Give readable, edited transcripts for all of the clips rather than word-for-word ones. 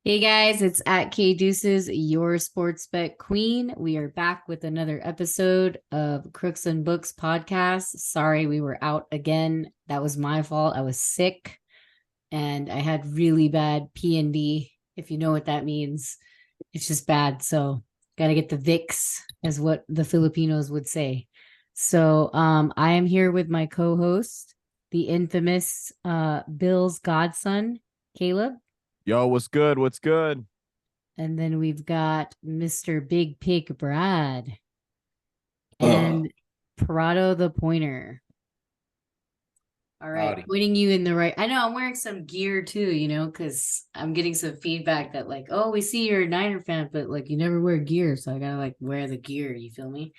Hey guys, it's at K Deuces, your sports bet queen. We are back with another episode of Crooks and Books podcast. Sorry, we were out again. That was my fault. I was sick and I had really bad P&D. If you know what that means, it's just bad. So, got to get the Vicks, as what the Filipinos would say. I am here with my co-host, the infamous Bill's godson, Caleb. Yo, what's good? What's good? And then we've got Mr. Big Pig Brad Ugh. and Parado the Pointer. All right, Howdy. pointing you in the right. I know I'm wearing some gear too, because I'm getting some feedback that like, oh, we see you're a Niner fan, but like you never wear gear, so I gotta like wear the gear. You feel me?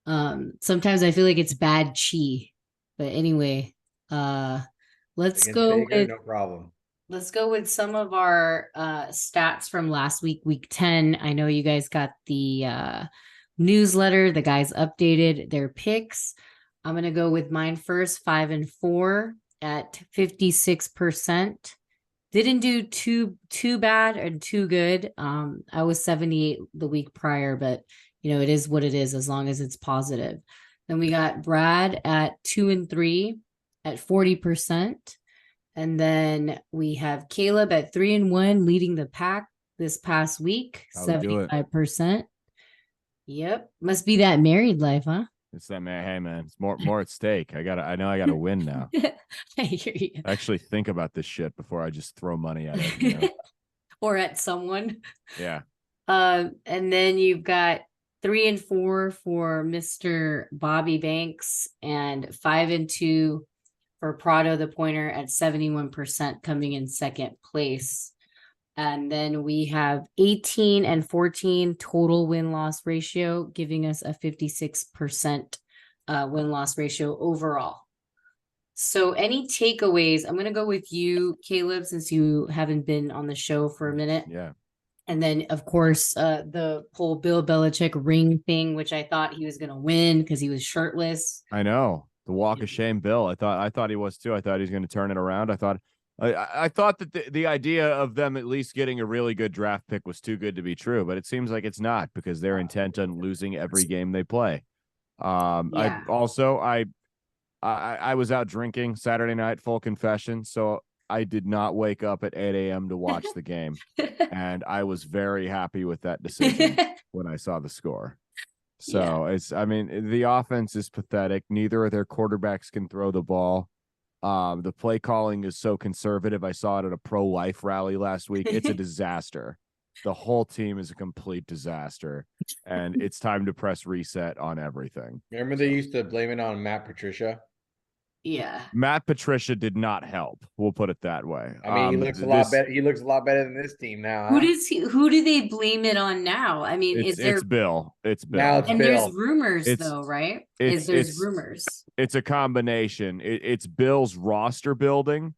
Sometimes I feel like it's bad chi, but anyway, let's Against go Baker, with no problem. Let's go with some of our stats from last week, week 10. I know you guys got the newsletter. The guys updated their picks. I'm going to go with mine first, 5-4 at 56%. Didn't do too bad and too good. I was 78 the week prior, but it is what it is as long as it's positive. Then we got Brad at 2-3 at 40%. And then we have Caleb at 3-1 leading the pack this past week, How we do it? 75%. Yep. Must be that married life, huh? It's that man. Hey man, it's more at stake. I know I gotta win now. I hear you. I actually think about this shit before I just throw money at it. Or at someone. Yeah. And then you've got 3-4 for Mr. Bobby Banks and 5-2 for Prado the Pointer at 71% coming in second place. And then we have 18-14 total win-loss ratio, giving us a 56% win-loss ratio overall. So any takeaways? I'm going to go with you, Caleb, since you haven't been on the show for a minute. Yeah. And then, of course, the whole Bill Belichick ring thing, which I thought he was going to win because he was shirtless. I know. The walk of shame, Bill. I thought he was too. I thought he was going to turn it around. I thought that the idea of them at least getting a really good draft pick was too good to be true, but it seems like it's not because they're intent on losing every game they play. Yeah. I was out drinking Saturday night, full confession, so I did not wake up at 8 a.m. to watch the game, and I was very happy with that decision when I saw the score. So the offense is pathetic. Neither of their quarterbacks can throw the ball. The play calling is so conservative. I saw it at a pro-life rally last week. It's a disaster. The whole team is a complete disaster, and it's time to press reset on everything. Remember they used to blame it on Matt Patricia? Yeah. Matt Patricia did not help. We'll put it that way. I mean, he looks a lot better. He looks a lot better than this team now. Who do they blame it on now? I mean, it's Bill. It's Bill. Now it's and Bill. There's rumors though, right? There's rumors. It's a combination. It's Bill's roster building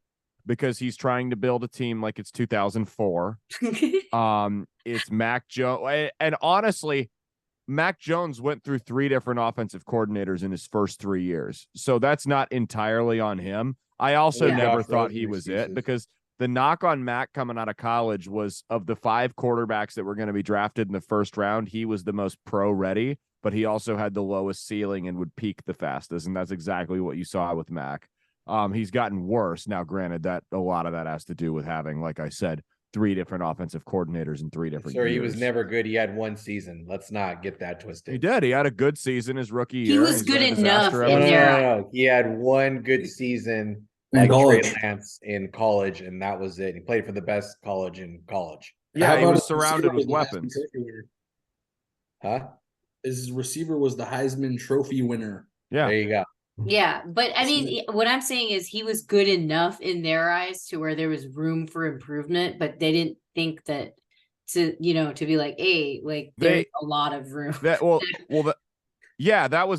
because he's trying to build a team like it's 2004. It's Mac Jones, and honestly, Mac Jones went through 3 different offensive coordinators in his first 3 years. So that's not entirely on him. I also never thought he was it because the knock on Mac coming out of college was of the 5 quarterbacks that were going to be drafted in the first round, he was the most pro ready, but he also had the lowest ceiling and would peak the fastest. And that's exactly what you saw with Mac. He's gotten worse. Now, granted, that a lot of that has to do with having, like I said, 3 different offensive coordinators in 3 different years. He was never good. He had 1 season. Let's not get that twisted. He did. He had a good season his rookie year. He was good enough in there. He had 1 good season like Trey Lance in college, and that was it. He played for the best college in college. Yeah, he was surrounded with weapons. Huh? His receiver was the Heisman Trophy winner. Yeah. There you go. Yeah, but I mean, what I'm saying is he was good enough in their eyes to where there was room for improvement, but they didn't think that to be like, hey, like there's a lot of room. That was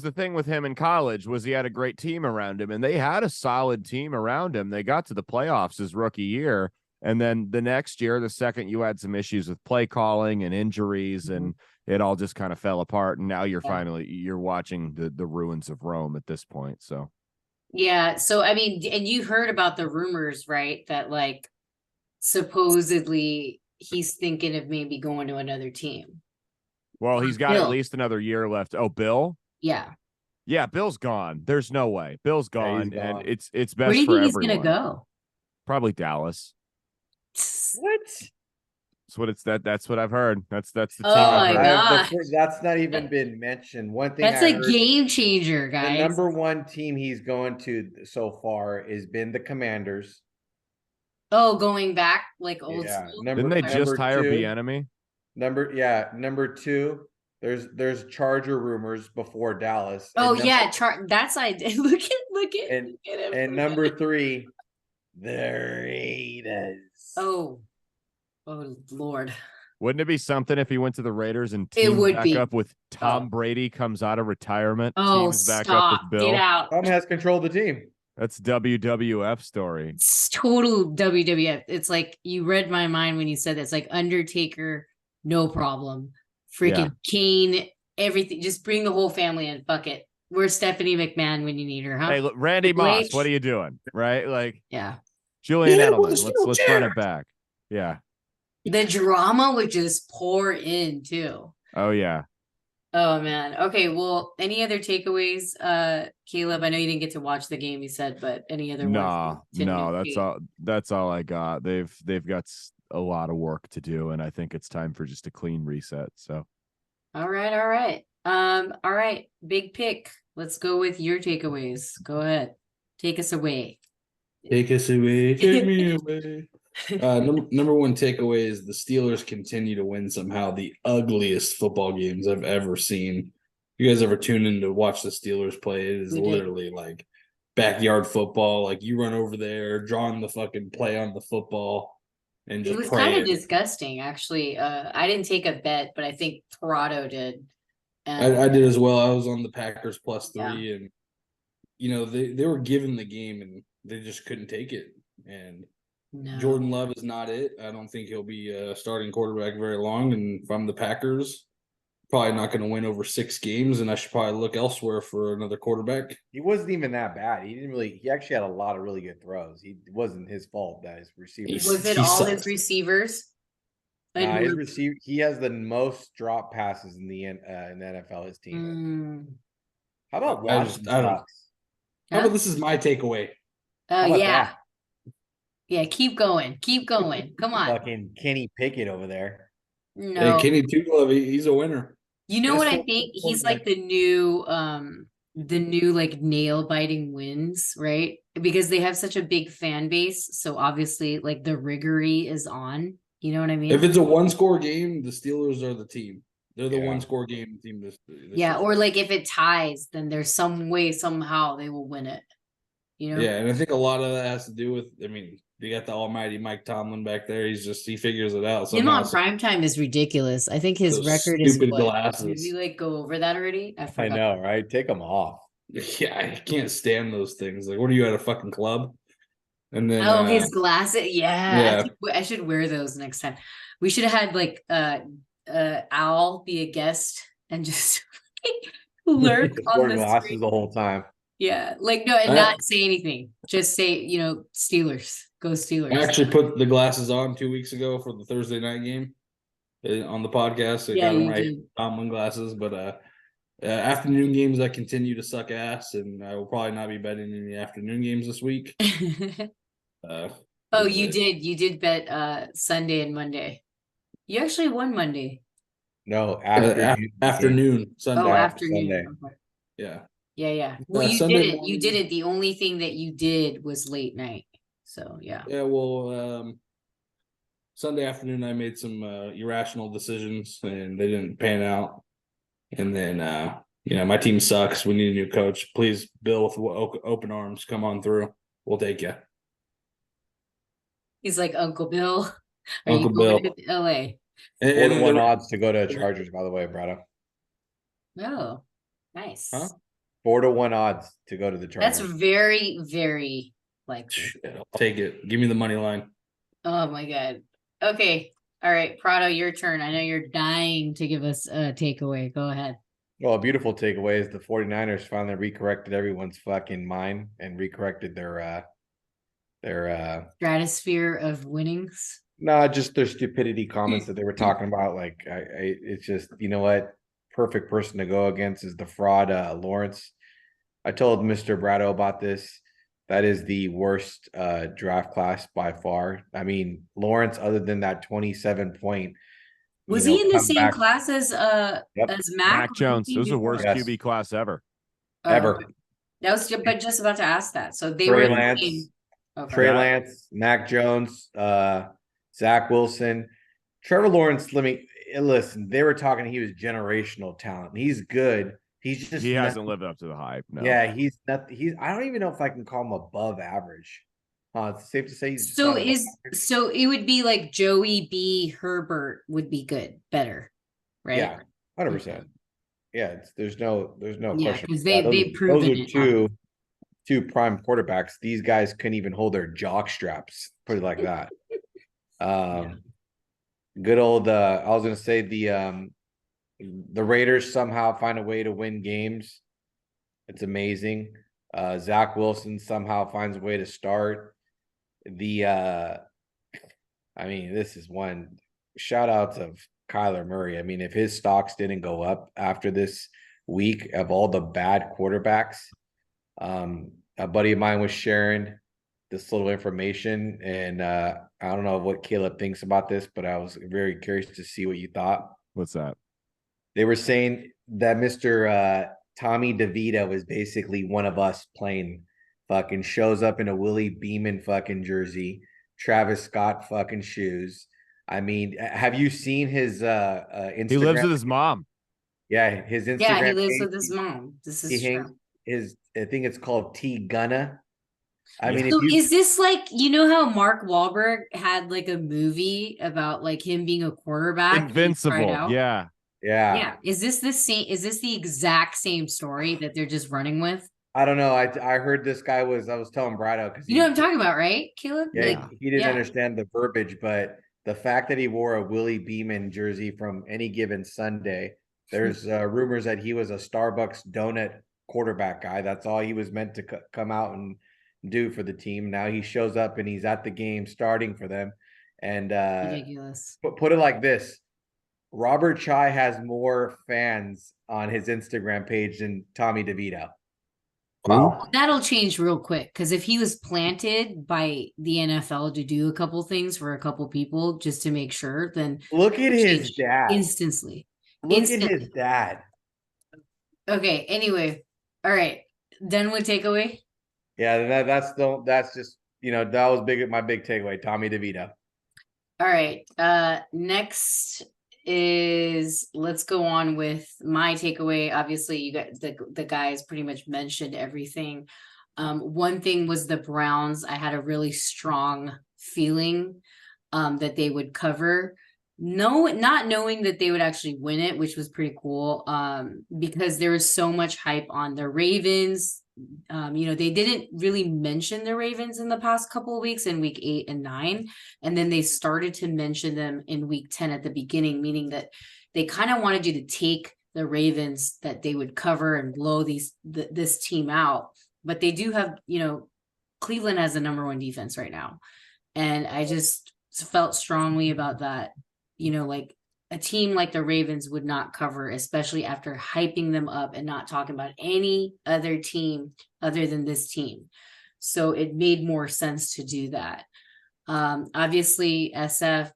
the thing with him in college was he had a great team around him, and they had a solid team around him. They got to the playoffs his rookie year, and then the next year, the second you had some issues with play calling and injuries, and it all just kind of fell apart. And now you're watching the ruins of Rome at this point. So, yeah. So, I mean, and you heard about the rumors, right? That like supposedly he's thinking of maybe going to another team. Well, he's got Bill. at least another year left. Oh, Bill? Yeah. Yeah, Bill's gone. There's no way. Bill's gone, he's and gone. it's best Where do you for think he's everyone. gonna go? Probably Dallas. What? That's what I've heard. That's the team. Oh I've my heard. God. That's not even been mentioned. One thing That's I a heard, game changer, the guys. number one team he's going to so far has been the Commanders. Oh, going back like old Yeah, school. Didn't they just number hire two, Bieniemy? Number two. There's Charger rumors before Dallas. Oh And yeah, that's I did. Look at and him. and number three, the Raiders. Oh Lord. Wouldn't it be something if he went to the Raiders and It teamed would back be. up with Tom Brady comes out of retirement? Oh, teams back up stop. with Bill. Get out. Tom has control of the team. That's WWF story. It's total WWF. It's like you read my mind when you said that. It's like Undertaker, no problem. Freaking Kane, everything. Just bring the whole family in. Fuck it. Where's Stephanie McMahon when you need her, huh? Hey, look, Randy Moss, what are you doing? Right? Like Yeah. Julian Yeah, Edelman. let's Let's run it back. Yeah. The drama would just pour in too. Oh yeah. Oh man. Okay. Well, any other takeaways, Caleb? I know you didn't get to watch the game, you said, but any other ones? No, that's all I got. They've got a lot of work to do, and I think it's time for just a clean reset. So All right. All right. Big pick. Let's go with your takeaways. Go ahead. Take us away. Take us away. Take me away. Number one takeaway is the Steelers continue to win somehow the ugliest football games I've ever seen. You guys ever tune in to watch the Steelers play? It is literally like backyard football. Like you run over there, drawing the fucking play on the football, and just It was praying. kind of disgusting, actually. I didn't take a bet, but I think Torado did. And I did as well. I was on the Packers +3, and they were given the game and they just couldn't take it. And no. Jordan Love is not it. I don't think he'll be a starting quarterback very long. And if I'm the Packers, probably not going to win over 6 games, and I should probably look elsewhere for another quarterback. He wasn't even that bad. He actually had a lot of really good throws. It wasn't his fault that his receivers. Was it all his receivers? Nah, his receiver. He has the most drop passes in the NFL. His team. How about Washington? How about this is my takeaway? Yeah. Yeah, keep going. Come on. Fucking Kenny Pickett over there. No. Hey, Kenny Tuglove, he's a winner. You know what I think? He's like the new like nail biting wins, right? Because they have such a big fan base. So obviously like the riggery is on. You know what I mean? If it's a 1-score game, the Steelers are the team. They're the 1-score game team. This or like if it ties, then there's some way, somehow they will win it. You know? Yeah, and I think a lot of that has to do with, you got the almighty Mike Tomlin back there. He figures it out. Him on primetime is ridiculous. I think his record is what? Glasses. Did we like go over that already? I know, right? Take them off. Yeah, I can't stand those things. Like, what are you at a fucking club? And then his glasses. Yeah. I should wear those next time. We should have had like Al be a guest and just lurk on the glasses screen the whole time. Yeah, like no, and not say anything. Just say, Steelers. Go Steelers. I actually put the glasses on 2 weeks ago for the Thursday night game on the podcast. I got them right, Tomlin glasses. But afternoon games, I continue to suck ass, and I will probably not be betting in the afternoon games this week. You did bet Sunday and Monday. You actually won Monday. No, afternoon Sunday. Oh, afternoon. Sunday. Okay. Yeah. Yeah. Well, you Sunday did it. morning. You did it. The only thing that you did was late night. So yeah. Yeah. Well, Sunday afternoon, I made some irrational decisions, and they didn't pan out. And then, my team sucks. We need a new coach. Please, Bill, with open arms, come on through. We'll take you. He's like Uncle Bill. Uncle Bill. LA. 4-1 odds to go to Chargers, by the way, Brado. Oh, nice. Huh? 4-1 odds to go to the Chargers. That's very, very likely. I'll take it. Give me the money line. Oh my God. Okay. All right, Prado, your turn. I know you're dying to give us a takeaway. Go ahead. Well, a beautiful takeaway is the 49ers finally recorrected everyone's fucking mind and recorrected their stratosphere of winnings. No, just their stupidity comments that they were talking about. Like, it's just, you know what? Perfect person to go against is the fraud, Lawrence. I told Mr. Brado about this. That is the worst draft class by far. I mean, Lawrence, other than that 27 point, Was he in the same comeback. class as Yep. Mac? Mac Jones. It was the worst Yes. QB class ever. Ever. Okay. That was just about to ask that. So they Trey were in the Lance. same. Okay. Trey Lance, Mac Jones, Zach Wilson, Trevor Lawrence. Listen. They were talking. He was generational talent. He's good. He's just He hasn't lived up to the hype. No. Yeah, he's not. I don't even know if I can call him above average. It's safe to say he's just So not above average. so it would be like Joey B. Herbert would be better, right? Yeah, 100%. Yeah, there's no Yeah, question. because they've proven those are it. two prime quarterbacks. These guys couldn't even hold their jock straps. Put it like that. Good old. I was gonna say the Raiders somehow find a way to win games. It's amazing. Zach Wilson somehow finds a way to start. I mean, this is one shout out to Kyler Murray. I mean, if his stocks didn't go up after this week of all the bad quarterbacks, a buddy of mine was sharing this little information, and I don't know what Caleb thinks about this, but I was very curious to see what you thought. What's that? They were saying that Mr. Tommy DeVito is basically one of us playing. Fucking shows up in a Willie Beeman fucking jersey, Travis Scott fucking shoes. I mean, have you seen his Instagram? He lives with his mom. Yeah, his Instagram. Yeah, he lives page, with his mom. This is true. I think it's called T Gunna. I mean, so is this like, you know how Mark Wahlberg had like a movie about like him being a quarterback? Invincible. Yeah. Yeah. Is this the same? Is this the exact same story that they're just running with? I don't know. I heard this guy I was telling Brado because you know what I'm talking about, right, Caleb? Yeah, like, he didn't understand the verbiage, but the fact that he wore a Willie Beeman jersey from any given Sunday, there's rumors that he was a Starbucks donut quarterback guy. That's all he was meant to come out and do for the team. Now he shows up and he's at the game starting for them. And ridiculous. Put it like this. Robert Chai has more fans on his Instagram page than Tommy DeVito. Wow. That'll change real quick, because if he was planted by the NFL to do a couple things for a couple people just to make sure, then look at his dad instantly. Look at his dad. Okay. Anyway, all right. Done with takeaway. Yeah, that's just that was my big takeaway. Tommy DeVito. All right. Next is let's go on with my takeaway. Obviously, you got the guys pretty much mentioned everything. One thing was the Browns. I had a really strong feeling that they would cover. No, not knowing that they would actually win it, which was pretty cool. Because there was so much hype on the Ravens. They didn't really mention the Ravens in the past couple of weeks in week 8 and 9. And then they started to mention them in week 10 at the beginning, meaning that they kind of wanted you to take the Ravens, that they would cover and blow this team out. But they do have, Cleveland has the number 1 defense right now. And I just felt strongly about that. Like a team like the Ravens would not cover, especially after hyping them up and not talking about any other team other than this team. So it made more sense to do that. Obviously, SF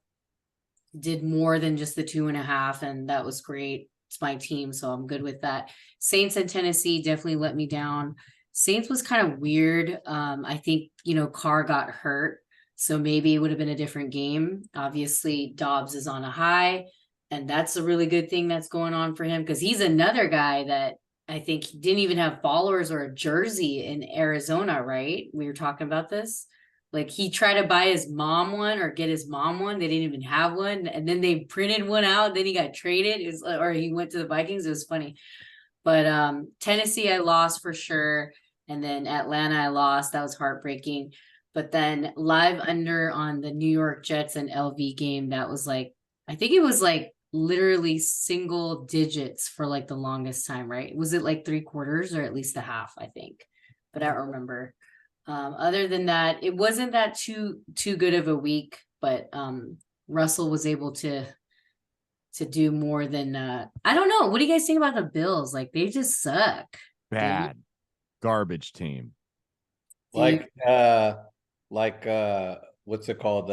did more than just the 2.5, and that was great. It's my team, so I'm good with that. Saints and Tennessee definitely let me down. Saints was kind of weird. I think, Carr got hurt, so maybe it would have been a different game. Obviously, Dobbs is on a high, and that's a really good thing that's going on for him, because he's another guy that I think he didn't even have followers or a jersey in Arizona, right? We were talking about this. Like, he tried to buy his mom one or get his mom one. They didn't even have one. And then they printed one out. Then he got traded. Or he went to the Vikings. It was funny. But Tennessee, I lost for sure. And then Atlanta, I lost. That was heartbreaking. But then live under on the New York Jets and LV game, that was like, I think it was like literally single digits for like the longest time, right? Was it like 3/4 or at least a half, I think? But I don't remember. Other than that, it wasn't that too good of a week. but Russell was able to do more than I don't know. What do you guys think about the Bills? Like, they just suck. Bad. Garbage team. Dude. What's it called?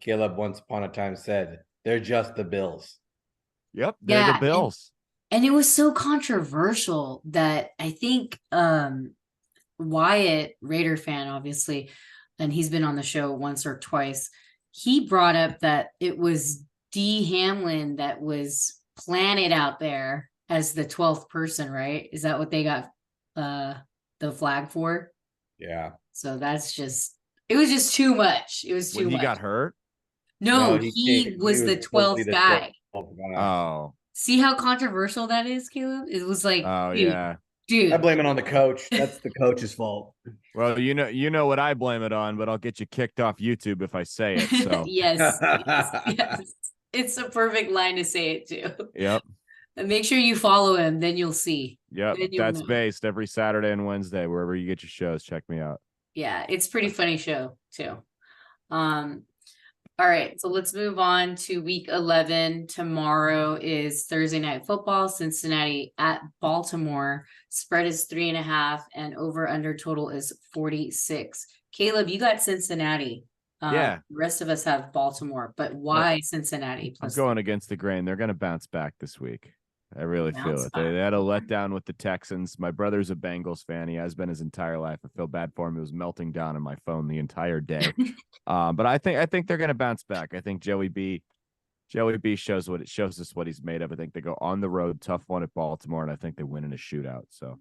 Caleb once upon a time said, they're just the Bills. Yep, they're Yeah, the Bills. And it was so controversial that I think Wyatt, Raider fan, obviously, and he's been on the show once or twice, he brought up that it was D. Hamlin that was planted out there as the 12th person, right? Is that what they got the flag for? Yeah. So that's just, it was just too much. It was too When he much. got hurt? No, he was the 12th guy. Oh. See how controversial that is, Caleb? It was like, Oh, dude, yeah. dude. I blame it on the coach. That's the coach's fault. Well, you know what I blame it on, but I'll get you kicked off YouTube if I say it. So yes, yes. It's a perfect line to say it too. Yep. And make sure you follow him, then you'll see. Yep. Then you'll That's know. based every Saturday and Wednesday, wherever you get your shows. Check me out. Yeah, it's pretty funny show too. All right, so let's move on to week 11. Tomorrow is Thursday night football. Cincinnati at Baltimore. Spread is 3.5 and over under total is 46. Caleb, you got Cincinnati. Yeah. The rest of us have Baltimore, but why Cincinnati? I'm going against the grain. They're going to bounce back this week. I really feel it. They had a letdown with the Texans. My brother's a Bengals fan. He has been his entire life. I feel bad for him. It was melting down on my phone the entire day. But I think they're going to bounce back. I think Joey B shows us what he's made of. I think they go on the road, tough one at Baltimore, and I think they win in a shootout. So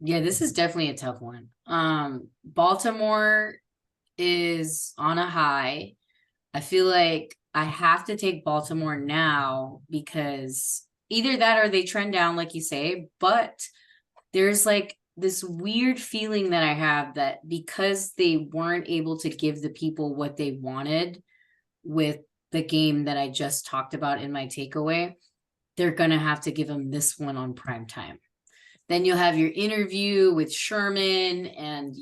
yeah, this is definitely a tough one. Baltimore is on a high. I feel like I have to take Baltimore now because either that or they trend down, like you say, but there's like this weird feeling that I have that because they weren't able to give the people what they wanted with the game that I just talked about in my takeaway, they're going to have to give them this one on prime time. Then you'll have your interview with Sherman and,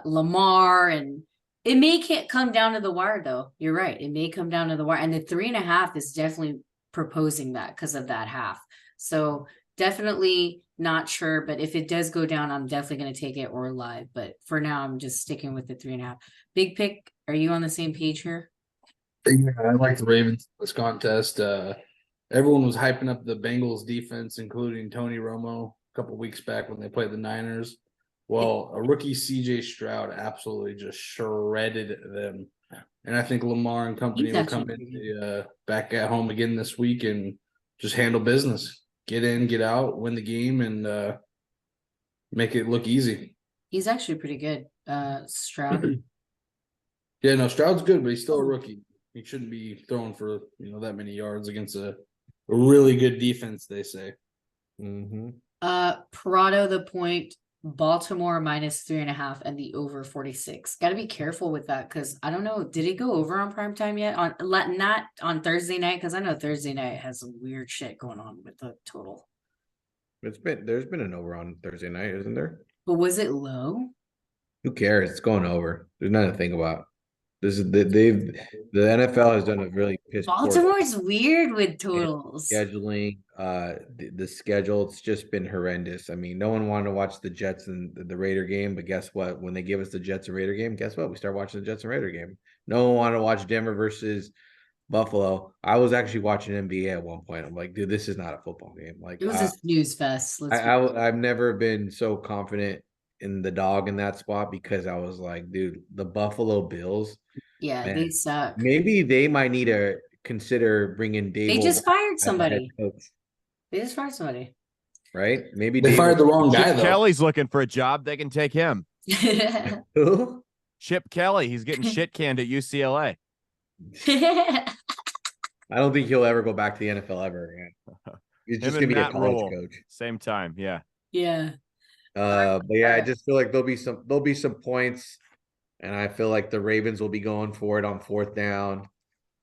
Lamar, and it may come down to the wire though. You're right. It may come down to the wire, and the 3.5 is definitely proposing that because of that half. So definitely not sure, but if it does go down, I'm definitely going to take it or live. But for now, I'm just sticking with the 3.5. Big pick. Are you on the same page here? Yeah, I like the Ravens this contest. Everyone was hyping up the Bengals defense, including Tony Romo a couple weeks back when they played the Niners. Well, a rookie CJ Stroud absolutely just shredded them. And I think Lamar and company will come in back at home again this week and just handle business. Get in, get out, win the game, and make it look easy. He's actually pretty good, Stroud. Yeah, no, Stroud's good, but he's still a rookie. He shouldn't be throwing for that many yards against a really good defense, they say. Mm-hmm. Parado the point. Baltimore -3.5 and the over 46. Got to be careful with that because I don't know. Did it go over on primetime yet? Not on Thursday night, because I know Thursday night has some weird shit going on with the total. There's been an over on Thursday night, isn't there? But was it low? Who cares? It's going over. There's nothing to think about. This is the NFL has done a really piss poor Baltimore's weird with totals. Scheduling, the schedule, it's just been horrendous. I mean, no one wanted to watch the Jets and the Raider game, but guess what? When they give us the Jets and Raider game, guess what? We start watching the Jets and Raider game. No one wanted to watch Denver versus Buffalo. I was actually watching NBA at one point. I'm like, dude, this is not a football game. Like, it was a snooze fest. I've never been so confident in the dog in that spot because I was like, dude, the Buffalo Bills. Yeah, man, they suck. Maybe they might need to consider bringing Dave. They just fired somebody. Right? Maybe they fired the wrong guy. Chip Kelly's looking for a job. They can take him. Who? Chip Kelly. He's getting shit canned at UCLA. I don't think he'll ever go back to the NFL ever again. He's just gonna be a college coach. Same time, yeah. Yeah. But yeah, I just feel like there'll be some points, and I feel like the Ravens will be going for it on 4th down,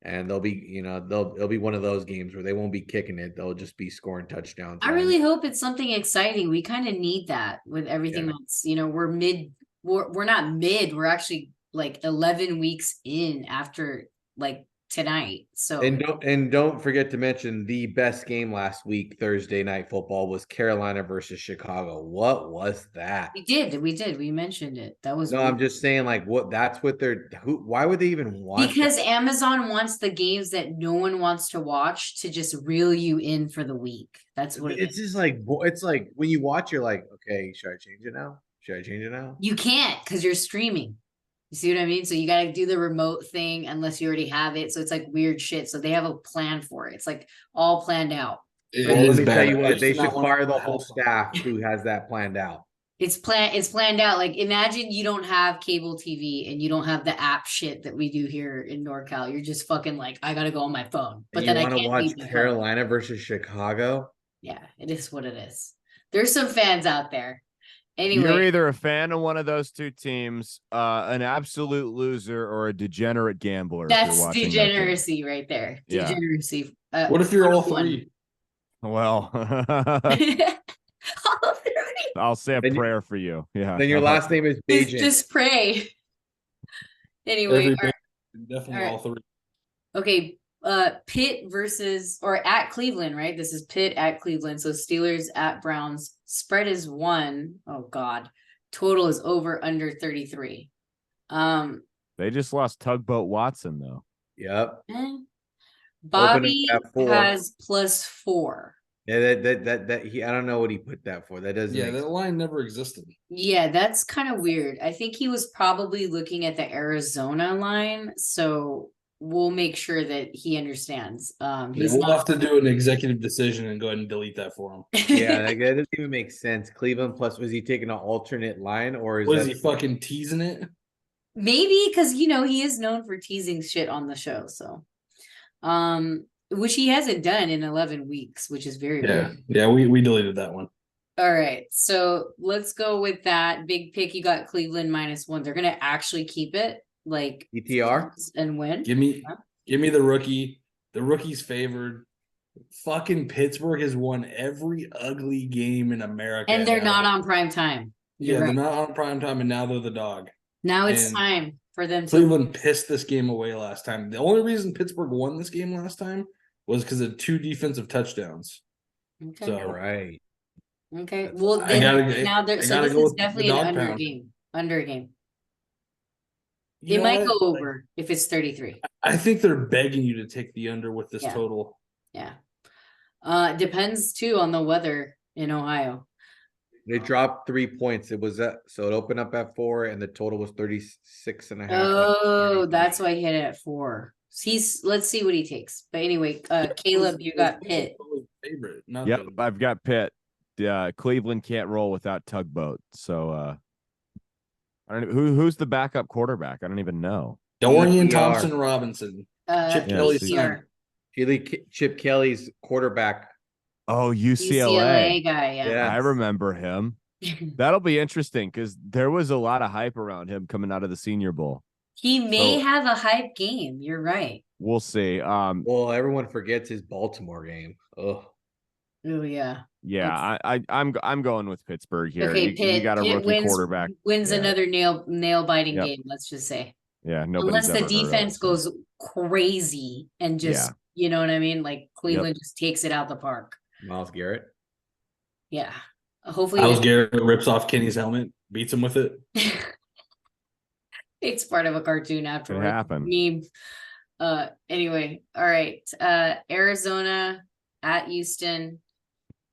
and they'll be, it'll be one of those games where they won't be kicking it; they'll just be scoring touchdowns. I really hope it's something exciting. We kind of need that with everything that's, we're not mid. We're actually like 11 weeks in after like tonight. So And don't forget to mention the best game last week, Thursday night football, was Carolina versus Chicago. What was that? we mentioned it. That was No, weird. I'm just saying, like, that's what why would they even watch Because that? Amazon wants the games that no one wants to watch to just reel you in for the week. That's what It's just like, it's like when you watch, you're like, okay, should I change it now? Should I change it now? You can't because you're streaming. You see what I mean? So you got to do the remote thing unless you already have it. So it's like weird shit. So they have a plan for it. It's like all planned out. It Well, let is me tell bad. you I what, used they to not should want fire to the have whole some. staff who has that planned out. It's planned out. Like imagine you don't have cable TV and you don't have the app shit that we do here in NorCal. You're just fucking like, I gotta go on my phone. But And then you I want to can't watch leave my phone. Carolina versus Chicago? Yeah, it is what it is. There's some fans out there. You're Anyway, either a fan of one of those two teams, an absolute loser, or a degenerate gambler. If you're that's watching that game. degeneracy right there. Yeah. Degeneracy. What if you're all 101. three? Well, All three. I'll say a Then you- prayer for you. Yeah. Then your last name is Bajan. Just pray. Anyway, Every all right. definitely All right. all three. Okay, Pitt versus or at Cleveland, right? This is Pitt at Cleveland. So Steelers at Browns. Spread is 1. Oh God. Total is over under 33. They just lost Tugboat Watson though. Yep. Bobby at 4. has +4. Yeah, that he. I don't know what he put that for. That doesn't. Yeah, make that sense. line never existed. Yeah, that's kind of weird. I think he was probably looking at the Arizona line, so we'll make sure that he understands. He's We'll not. have to do an executive decision and go ahead and delete that for him. Yeah, that doesn't even make sense. Cleveland plus, was he taking an alternate line or is Was that he fucking teasing it? Maybe because he is known for teasing shit on the show, so which he hasn't done in 11 weeks, which is very Yeah, weird. yeah, we deleted that one. All right, so let's go with that big pick. You got Cleveland -1. They're gonna actually keep it, like ETR? and win. Give me the rookie. The rookie's favored. Fucking Pittsburgh has won every ugly game in America, And they're now. not on prime time. Yeah, You're they're right. not on prime time, and now they're the dog. Now it's and time for them to. Cleveland pissed this game away last time. The only reason Pittsburgh won this game last time was because of 2 defensive touchdowns. Okay. So All right. Okay. Well, I then gotta- now I there. So gotta this go is with the definitely an dog under pound. game. Under game. You It know might what? go over if it's 33. I think they're begging you to take the under with this Yeah. total. Yeah. Depends too on the weather in Ohio. They dropped 3 points. It was so it opened up at 4 and the total was 36.5. Oh, that's why he hit it at 4. Let's see what he takes. But anyway, Caleb, you got Pitt. Favorite, not Yep, the- I've got Pitt. Cleveland can't roll without Tugboat. So I don't who's the backup quarterback? I don't even know. Dorian ETR. Thompson Robinson. Chip Kelly's ETR. son. Chip Kelly's quarterback. Oh, UCLA UCLA. guy, yeah. Yeah. I remember him. That'll be interesting because there was a lot of hype around him coming out of the Senior Bowl. He may So- have a hype game. You're right. We'll see. Well, everyone forgets his Baltimore game. Oh, Oh yeah. Yeah, I'm going with Pittsburgh here. Okay, You Pitt. got a Pitt rookie quarterback. Wins Yeah. another nail biting Yep. game. Let's just say, Yeah, nobody's unless the ever heard of defense him. goes crazy and just you know what I mean, like Cleveland just takes it out the park. Myles Garrett. Yeah. Hopefully, Myles Garrett rips off Kenny's helmet, beats him with it. it's part of a cartoon Could afterward. happen. Meme. Anyway, all right. Arizona at Houston,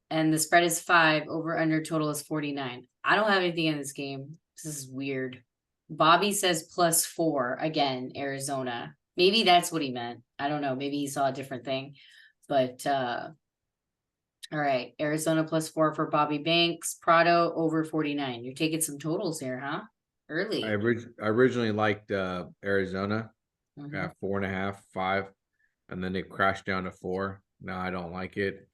and the spread is 5. Over under total is 49. I don't have anything in this game. This is weird. Bobby says +4 again. Arizona. Maybe that's what he meant. I don't know. Maybe he saw a different thing. But all right. Arizona +4 for Bobby Banks. Prado over 49. You're taking some totals here, huh? Early. I originally liked Arizona Mhm. at 4.5, 5, and then it crashed down to 4. Now I don't like it.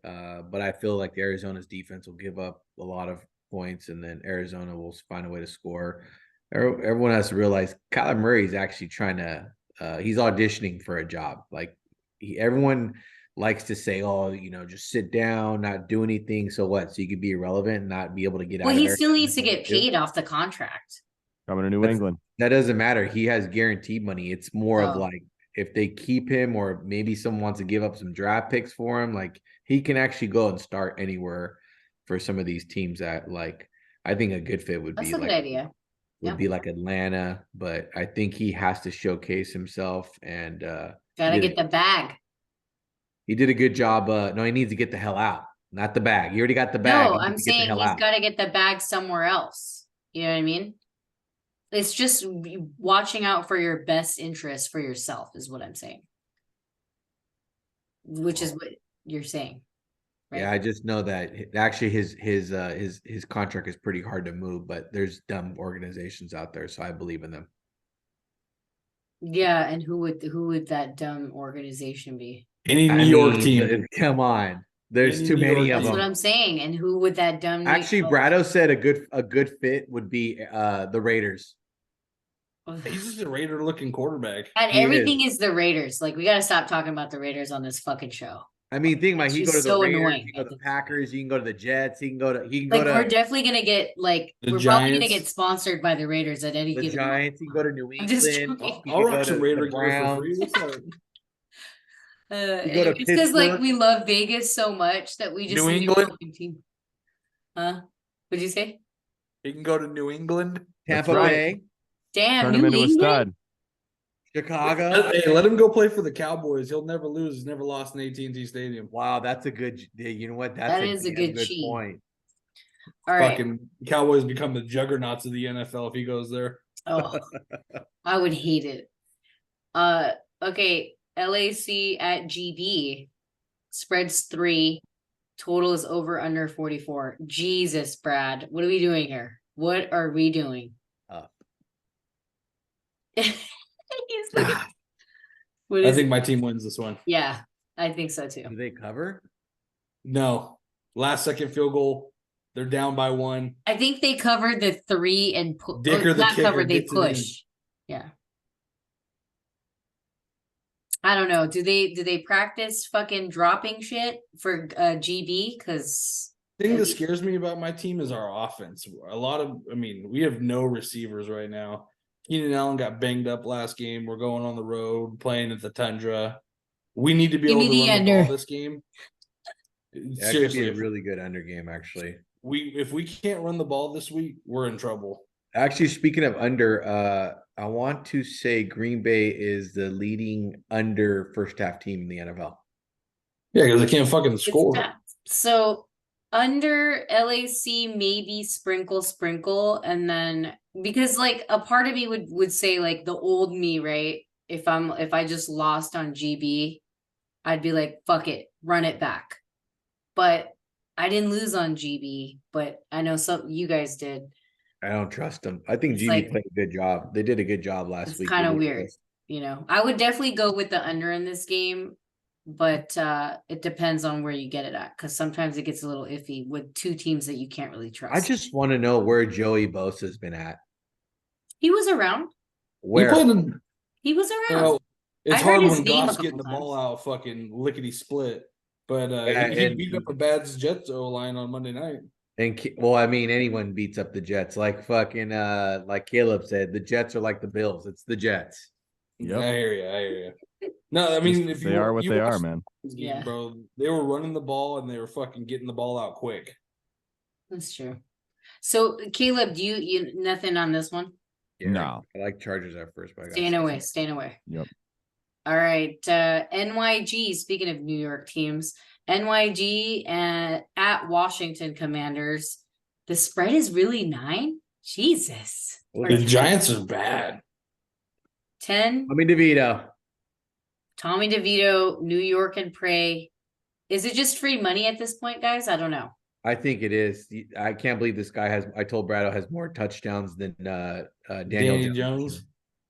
But I feel like Arizona's defense will give up a lot of points, and then Arizona will find a way to score. Everyone has to realize Kyler Murray is actually trying to. He's auditioning for a job. Like everyone likes to say, "Oh, just sit down, not do anything." So what? So you could be irrelevant and not be able to get out. Well, of he there. still needs to get paid off the contract. Coming to New That's- England. That doesn't matter. He has guaranteed money. It's more of Oh. like if they keep him, or maybe someone wants to give up some draft picks for him, like he can actually go and start anywhere for some of these teams that like I think a good fit would That's be a good like idea. Atlanta, but I think he has to showcase himself and Gotta get the bag. he did a good job. No, he needs to get the hell out, not the bag. He already got the bag. No, He I'm needs to get the saying hell he's out. got to get the bag somewhere else. You know what I mean? It's just watching out for your best interest for yourself is what I'm saying. Which is what you're saying. Right? Yeah, I just know that actually his contract is pretty hard to move, but there's dumb organizations out there, so I believe in them. Yeah, and who would that dumb organization be? Any New York team. Come on. There's Any too New many York of That's them. what I'm saying. And who would that dumb Actually, Brado said a good fit would be the Raiders. He's just a Raider looking quarterback. And everything is the Raiders. Like, we got to stop talking about the Raiders on this fucking show. I mean, think about it. He can go to the so Raiders, annoying. he can go to the Packers, he can go to the Jets, he can go to we're definitely gonna get like The we're Giants. probably gonna get sponsored by the Raiders at any the given Giants, he can go to New I'm just England. joking. he I'll can rock go some to Raider the gear for free. Browns. What's up? You go to it's because like Pittsburgh. we love Vegas so much that we just New need a England? fucking team. Huh? What'd you say? He can go to New England. Tampa right. Bay, Damn, Turn him New into a England. stud. Chicago. Hey, let him go play for the Cowboys. He'll never lose. He's never lost in AT&T Stadium. Wow, that's a good. You know what? That is a good good cheat. point. All right. Fucking Cowboys become the juggernauts of the NFL if he goes there. Oh, I would hate it. Okay. LAC at GB spreads 3. Total is over under 44. Jesus, Brad. What are we doing here? What are we doing? Up. He's like, what I is think it? my team wins this one. Yeah, I think so too. Do they cover? No. Last second field goal. They're down by 1. I think they covered the 3 and Dicker the not kicker cover, they gets it in. push. Yeah. I don't know. Do they practice fucking dropping shit for GB? Because The thing that scares me about my team is our offense. We have no receivers right now. Keenan Allen got banged up last game. We're going on the road, playing at the Tundra. We need to be able to run the ball this game. That Seriously, could be a really good under game, actually. if we can't run the ball this week, we're in trouble. Actually, speaking of under, I want to say Green Bay is the leading under first half team in the NFL. Yeah, because they can't fucking score. So under LAC, maybe sprinkle, and then because like a part of me would say like the old me, right? If I just lost on GB, I'd be like, fuck it, run it back. But I didn't lose on GB, but I know some you guys did. I don't trust them. I think It's GB like- played a good job. They did a good job last It's week. kind of weird, you know. I would definitely go with the under in this game, but it depends on where you get it at, because sometimes it gets a little iffy with 2 teams that you can't really trust. I just want to know where Joey Bosa's been at. He was around. Where? He was around. Well, it's I heard hard his when name a Goff's couple getting the ball out fucking lickety split. But Yeah, he and- beat up a bad Jets O-line on Monday night. And well, I mean, anyone beats up the Jets. Like fucking, like Caleb said, the Jets are like the Bills. It's the Jets. Yep. I hear you. No, I mean, if they are what they are, man. Yeah. Bro, they were running the ball and they were fucking getting the ball out quick. That's true. So Caleb, do you nothing on this one? Yeah, No. I like Chargers at first, but I got Staying away. Yep. All right. NYG, speaking of New York teams, NYG at Washington Commanders. The spread is really 9. Jesus. The Giants are bad. 10. Tommy DeVito. Tommy DeVito, New York and Prey. Is it just free money at this point, guys? I don't know. I think it is. I can't believe this guy has. I told Brado has more touchdowns than Daniel Danny Jones.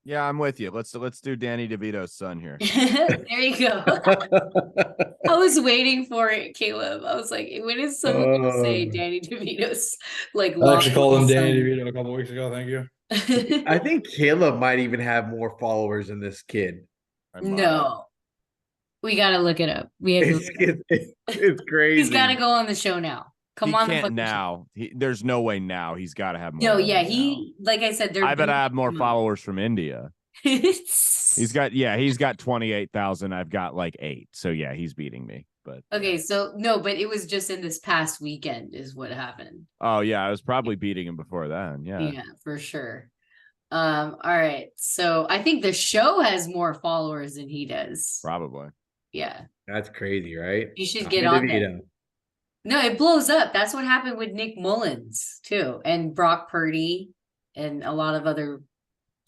Yeah, I'm with you. Let's do Danny DeVito's son here. There you go. I was waiting for it, Caleb. I was like, when is someone gonna say Danny DeVito's like? I actually called him Danny son? DeVito a couple weeks ago. Thank you. I think Caleb might even have more followers than this kid. No, we gotta look it up. We have to look it up. It's crazy. He's got to go on the show now. Come He on, can't fucking now. There's no way now. He's got to have more. No, than yeah, that now. he like I said, they're I bet I have more building him up. followers from India. He's got 28,000. I've got like 8. So yeah, he's beating me. But Okay, so no, but it was just in this past weekend is what happened. oh yeah, I was probably beating him before then. Yeah. Yeah, for sure. All right. So I think the show has more followers than he does. Probably. Yeah. That's crazy, right? You should Tommy get on there. DeVito. No, it blows up. That's what happened with Nick Mullins too, and Brock Purdy, and a lot of other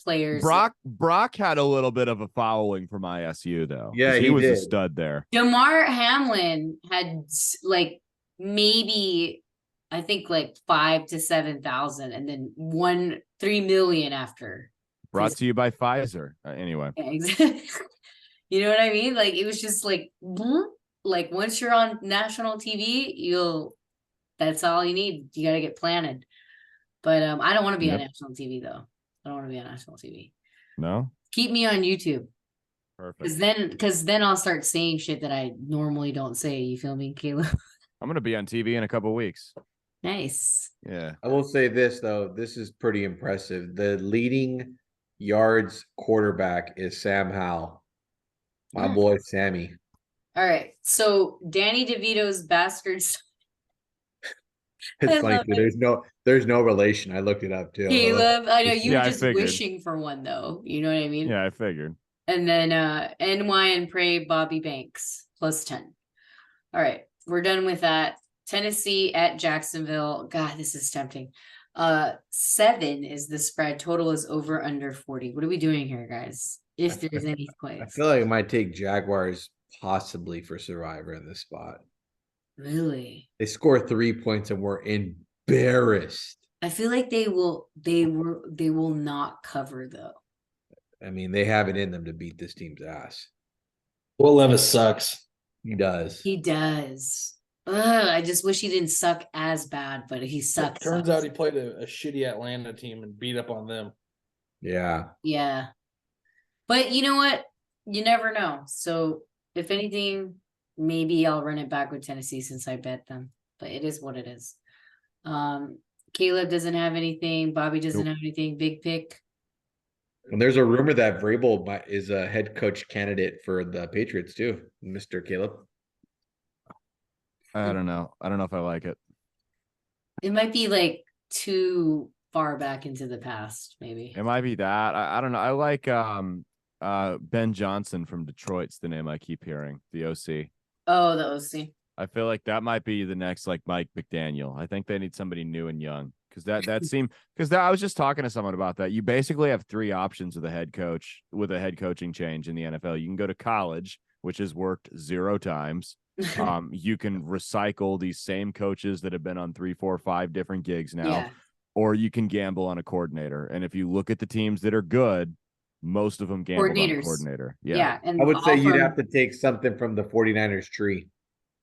players. Brock had a little bit of a following from ISU though. Yeah, he he was a did. stud there. DeMar Hamlin had like maybe I think like 5,000 to 7,000, and then 3 million after. Brought to you by Pfizer. Anyway. Yeah, exactly. You know what I mean? Like it was just like once you're on national TV, that's all you need. You got to get planted. But I don't want to be on national TV though. I don't want to be on national TV. No. Keep me on YouTube. Perfect. Because then I'll start saying shit that I normally don't say. You feel me, Caleb? I'm gonna be on TV in a couple weeks. Nice. Yeah. I will say this though, this is pretty impressive. The leading yards quarterback is Sam Howell. My boy Sammy. All right. So Danny DeVito's bastards. It's funny too. There's no relation. I looked it up too. Caleb, I know you were just figured. wishing for one though. You know what I mean? Yeah, I figured. And then NY and Pray Bobby Banks +10. All right. We're done with that. Tennessee at Jacksonville. God, this is tempting. 7 is the spread. Total is over under 40. What are we doing here, guys? If there's any plays. I feel like it might take Jaguars possibly for Survivor in this spot. Really? They score 3 points and we're embarrassed. I feel like they will not cover though. I mean, they have it in them to beat this team's ass. Will Levis sucks. He does. He does. I just wish he didn't suck as bad, but he sucks. Turns out he played a shitty Atlanta team and beat up on them. Yeah. Yeah. But you know what? You never know. So if anything, maybe I'll run it back with Tennessee since I bet them. But it is what it is. Caleb doesn't have anything. Bobby doesn't have anything. Big pick. And there's a rumor that Vrabel is a head coach candidate for the Patriots too, Mr. Caleb. I don't know. I don't know if I like it. It might be like too far back into the past, maybe. It might be that. I don't know. I like Ben Johnson from Detroit's the name I keep hearing. The OC. Oh, the OC. I feel like that might be the next like Mike McDaniel. I think they need somebody new and young because that seemed I was just talking to someone about that. You basically have 3 options with a head coach with a head coaching change in the NFL. You can go to college, which has worked 0 times. You can recycle these same coaches that have been on 3, 4, 5 different gigs now, or you can gamble on a coordinator. And if you look at the teams that are good, most of them gamble on a coordinator. Yeah. And I would say you'd have to take something from the 49ers tree.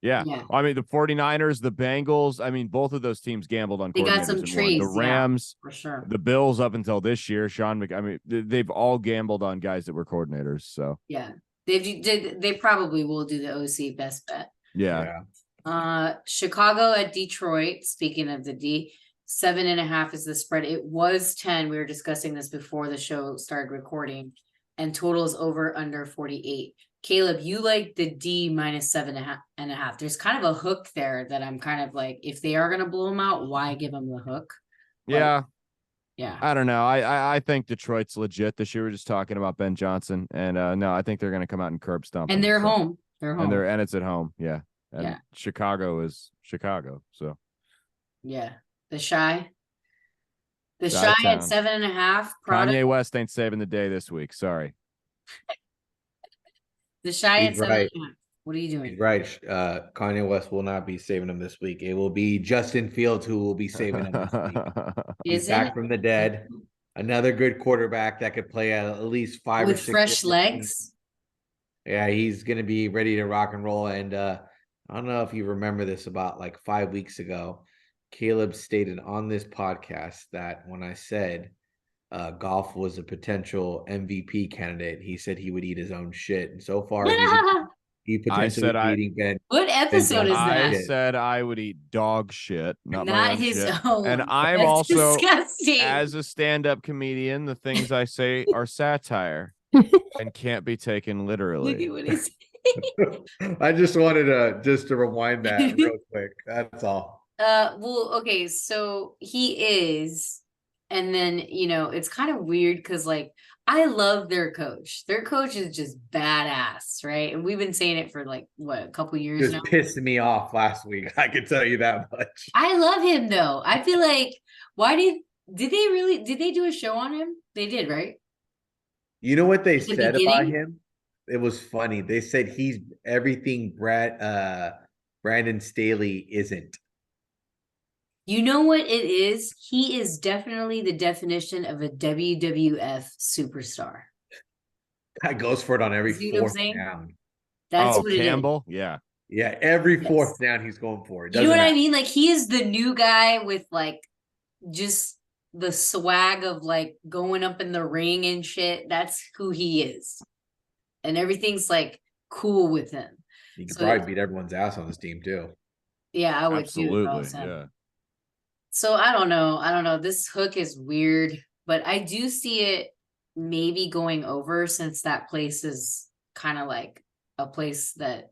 Yeah. I mean, the 49ers, the Bengals, I mean, both of those teams gambled on They coordinators. got some trees. The Rams, for sure. the Bills up until this year, they've all gambled on guys that were coordinators. So yeah, they probably will do the OC best bet. Yeah. Chicago at Detroit. Speaking of the D, 7.5 is the spread. It was 10. We were discussing this before the show started recording, and total is over under 48. Caleb, you like the D minus 7.5. There's kind of a hook there that I'm kind of like, if they are going to blow them out, why give them the hook? Yeah. Yeah. I don't know. I think Detroit's legit this year. We were just talking about Ben Johnson, and no, I think they're going to come out and curb stomp. And they're home. They're home. And it's at home. Yeah. And Chicago is Chicago. So yeah. The Shy at 7.5. Kanye West ain't saving the day this week. Sorry. The Shy at 7.5. Right. What are you doing? He's right. Kanye West will not be saving him this week. It will be Justin Fields who will be saving him this week. He's back from the dead. Another good quarterback that could play at least 5 or 6 with fresh legs. Yeah, he's going to be ready to rock and roll. And I don't know if you remember this, about like 5 weeks ago, Caleb stated on this podcast that when I said Goff was a potential MVP candidate, he said he would eat his own shit. And so far, He potentially said eating Ben. What episode is I that? said I would eat dog shit, not my Not own his shit. own. And I'm That's also, disgusting. as a stand-up comedian, the things I say are satire and can't be taken Look at literally. what he's I just wanted to rewind that real quick. That's all. well, okay, so he is, and then it's kind of weird because like I love their coach. Their coach is just badass, right? And we've been saying it for like what, a couple years Just now. pissed me off last week. I can tell you that much. I love him though. I feel like did they do a show on him? They did, right? You know what they The said about beginning? him? It was funny. They said he's everything Brandon Staley isn't. You know what it is? He is definitely the definition of a WWF superstar. Guy goes for it on every See what I'm fourth saying? down. That's Oh, what it is. Campbell? Yeah. Yeah, every Yes. fourth down he's going for it. You know Doesn't what I matter. mean? Like he is the new guy with like just the swag of like going up in the ring and shit. That's who he is. And everything's like cool with him. He could So, probably beat everyone's ass on this team too. yeah, I would too if I Absolutely. was him. Yeah. So I don't know. This hook is weird, but I do see it maybe going over since that place is kind of like a place that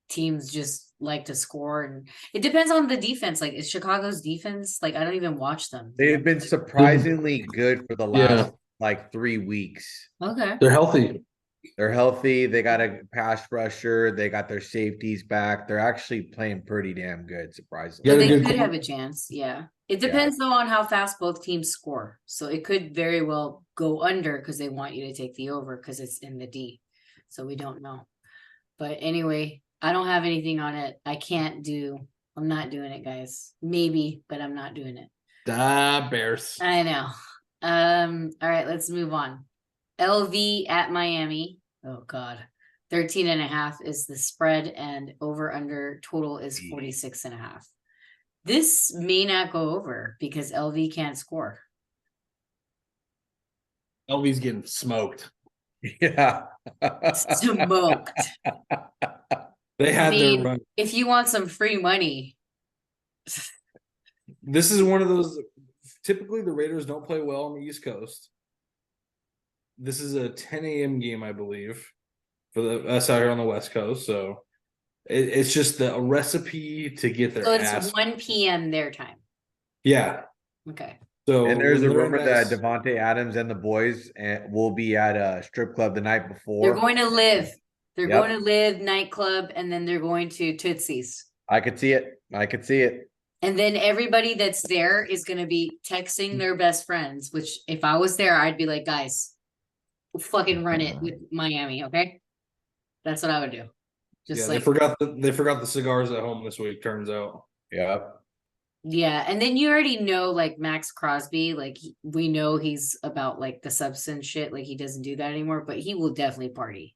teams just like to score, and it depends on the defense. Like, is Chicago's defense like I don't even watch them. They've been surprisingly good for the last like 3 weeks. Okay. They're healthy. They're healthy. They got a pass rusher. They got their safeties back. They're actually playing pretty damn good, surprisingly. So Yeah, they good could call. have a chance. Yeah. It depends though on how fast both teams score. So it could very well go under because they want you to take the over because it's in the D. So we don't know. But anyway, I don't have anything on it. I'm not doing it, guys. Maybe, but I'm not doing it. Bears. I know. All right, let's move on. LV at Miami. Oh God. 13.5 is the spread, and over under total is 46.5. This may not go over because LV can't score. LV's getting smoked. Yeah. Smoked. They had their run. If you want some free money. This is one of those. Typically, the Raiders don't play well on the East Coast. This is a 10 a.m. game, I believe, for us out here on the West Coast. So it's just a recipe to get their So it's ass. 1 p.m. their time. Yeah. Okay. So And there's a when they're rumor in that Devontae Adams and the boys will be at a strip club the night before. They're going to live. They're Yep. going to live nightclub, and then they're going to Tootsie's. I could see it. And then everybody that's there is going to be texting their best friends, which if I was there, I'd be like, guys, fucking run it with Miami, okay? That's what I would do. Just they forgot the cigars at home this week, turns out. Yeah. Yeah, and then you already know like Max Crosby, like we know he's about like the substance shit, like he doesn't do that anymore, but he will definitely party.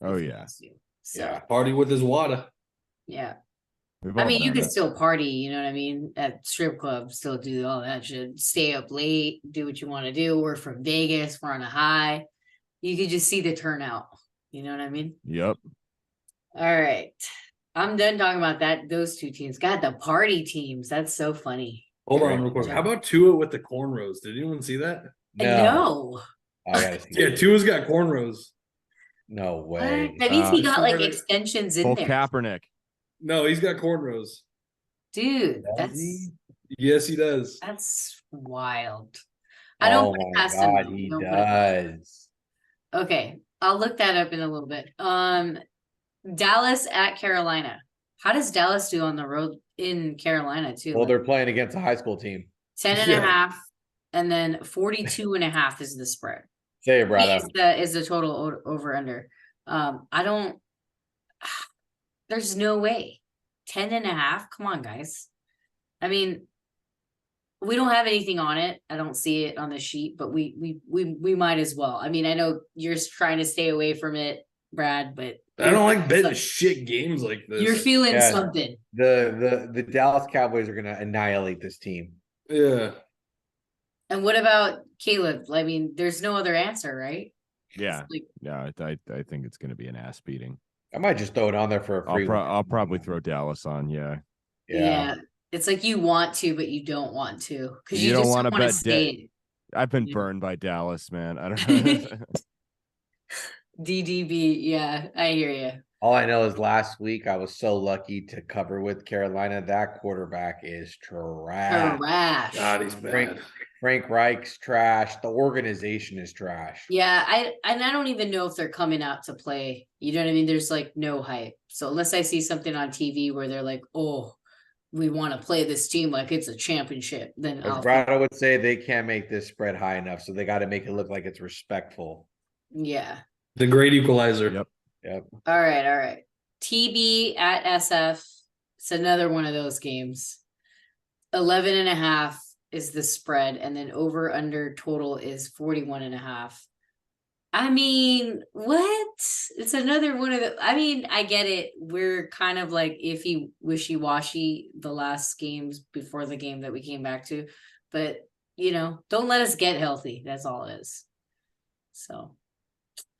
Oh, if he yeah. wants to. So Yeah. Party with his water. yeah. We've I all mean, you done can it. still party, you know what I mean? At strip clubs, still do all that shit. Stay up late, do what you want to do. We're from Vegas, we're on a high. You could just see the turnout. You know what I mean? Yep. All right. I'm done talking about that. Those two teams. God, the party teams. That's so funny. Hold on real quick. How about Tua with the cornrows? Did anyone see that? No. I gotta see Yeah, it. Tua's got cornrows. No What? way. That means he got swear like to- extensions in Full there. Kaepernick. No, he's got cornrows. Dude, Does he? Yes, he does. that's wild. I don't Oh put it my past him. God, though. he Don't put it past does. Okay, I'll look that up in a little bit. Dallas at Carolina. How does Dallas do on the road in Carolina too? Well, Like, they're playing against a high school team. 10.5, and then 42.5 is the spread. Say it, brother. Is the total over under. I don't. There's no way. 10.5. Come on, guys. I mean, we don't have anything on it. I don't see it on the sheet, but we might as well. I mean, I know you're trying to stay away from it, Brad, but I don't like betting shit games like this. you're feeling Yeah. something. The Dallas Cowboys are gonna annihilate this team. Yeah. And what about Caleb? I mean, there's no other answer, right? Yeah. Like, Yeah. I think it's going to be an ass beating. I might just throw it on there for a free one. I'll probably throw Dallas on. Yeah. Yeah. It's like you want to, but you don't want to because You you don't just want to don't want to bet stay. I've been Yeah. burned by Dallas, man. I don't know. DDB. Yeah, I hear you. All I know is last week I was so lucky to cover with Carolina. That quarterback is trash. Trash. God, he's bad. Frank Reich's trash. The organization is trash. Yeah, I don't even know if they're coming out to play. You know what I mean? There's like no hype. So unless I see something on TV where they're like, "Oh, we want to play this team like it's a championship," then As Brad would say, they can't make this spread high enough, so they got to make it look like it's respectful. Yeah. The great equalizer. Yep. All right. TB at SF. It's another one of those games. 11.5 is the spread, and then over under total is 41.5. I mean, what? It's another one of the. I mean, I get it. We're kind of like iffy, wishy-washy the last games before the game that we came back to, but don't let us get healthy. That's all it is. So,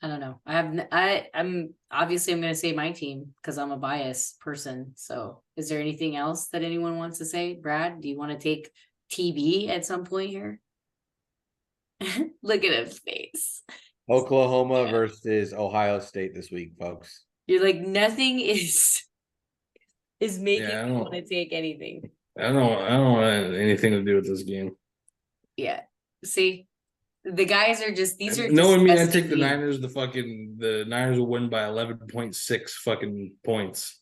I don't know. I'm obviously I'm going to say my team because I'm a biased person. So, is there anything else that anyone wants to say? Brad, do you want to take TB at some point here? Look at his face. Oklahoma versus Ohio State this week, folks. You're like nothing is making me want to take anything. I don't want anything to do with this game. Yeah. See, the guys are just these are no. I mean, I take the teams. Niners. The Niners will win by 11.6 fucking points.